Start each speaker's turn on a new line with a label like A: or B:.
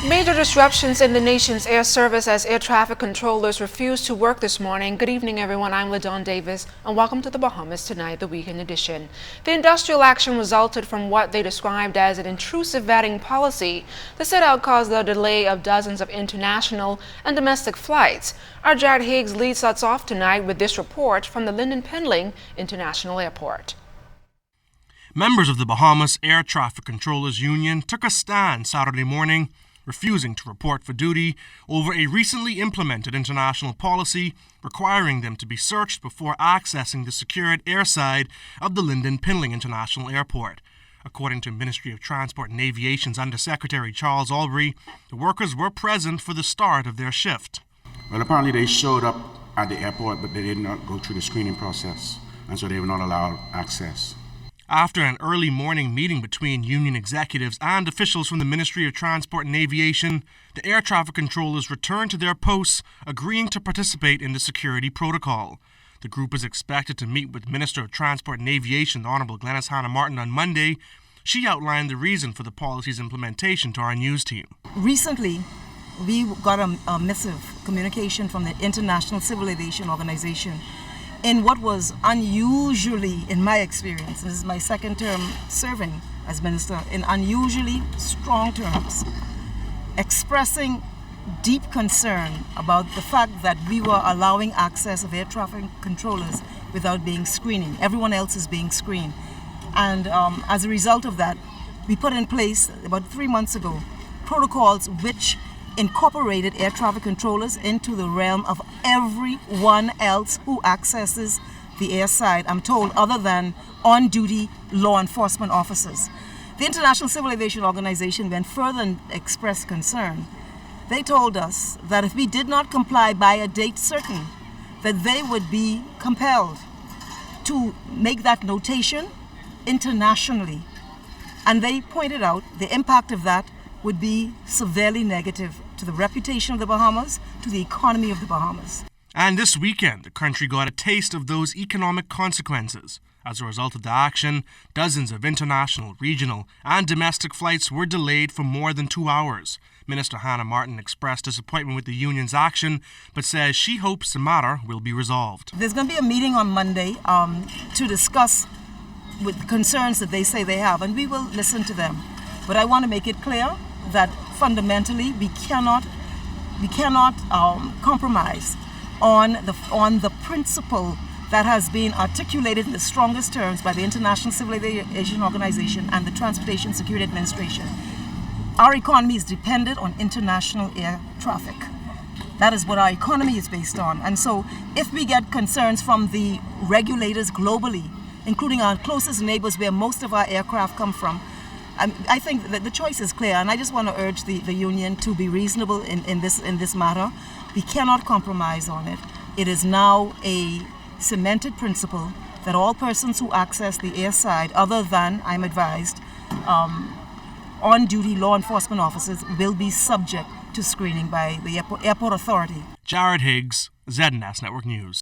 A: Major disruptions in the nation's air service as air traffic controllers refuse to work this morning. Good evening, everyone. I'm LaDawn Davis, and welcome to the Bahamas Tonight, the weekend edition. The industrial action resulted from what they described as an intrusive vetting policy. The sit-out caused the delay of dozens of international and domestic flights. Our Jared Higgs leads us off tonight with this report from the Lynden Pindling International Airport.
B: Members of the Bahamas Air Traffic Controllers Union took a stand Saturday morning, refusing to report for duty over a recently implemented international policy requiring them to be searched before accessing the secured airside of the Lynden Pindling International Airport. According to Ministry of Transport and Aviation's Undersecretary Charles Albury, the workers were present for the start of their shift.
C: Well, apparently they showed up at the airport, but they did not go through the screening process, and so they were not allowed access.
B: After an early morning meeting between union executives and officials from the Ministry of Transport and Aviation, the air traffic controllers returned to their posts, agreeing to participate in the security protocol. The group is expected to meet with Minister of Transport and Aviation, the Honorable Glenys Hanna-Martin, on Monday. She outlined the reason for the policy's implementation to our news team.
D: Recently, we got a missive communication from the International Civil Aviation Organization in what was unusually, in my experience, this is my second term serving as minister, in unusually strong terms, expressing deep concern about the fact that we were allowing access of air traffic controllers without being screening. Everyone else is being screened. And as a result of that, we put in place about 3 months ago protocols which incorporated air traffic controllers into the realm of everyone else who accesses the airside, I'm told, other than on-duty law enforcement officers. The International Civil Aviation Organization went further and expressed concern. They told us that if we did not comply by a date certain, that they would be compelled to make that notation internationally. And they pointed out the impact of that would be severely negative to the reputation of the Bahamas, to the economy of the Bahamas.
B: And this weekend, the country got a taste of those economic consequences. As a result of the action, dozens of international, regional, and domestic flights were delayed for more than 2 hours. Minister Hanna-Martin expressed disappointment with the union's action, but says she hopes the matter will be resolved.
D: There's going to be a meeting on Monday to discuss with concerns that they say they have, and we will listen to them. But I want to make it clear that fundamentally we cannot compromise on the principle that has been articulated in the strongest terms by the International Civil Aviation Organization and the Transportation Security Administration. Our economy is dependent on international air traffic. That is what our economy is based on. And so if we get concerns from the regulators globally, including our closest neighbors where most of our aircraft come from, I think that the choice is clear, and I just want to urge the union to be reasonable in this matter. We cannot compromise on it. It is now a cemented principle that all persons who access the airside, other than, I'm advised, on-duty law enforcement officers, will be subject to screening by the airport authority.
B: Jared Higgs, ZNS Network News.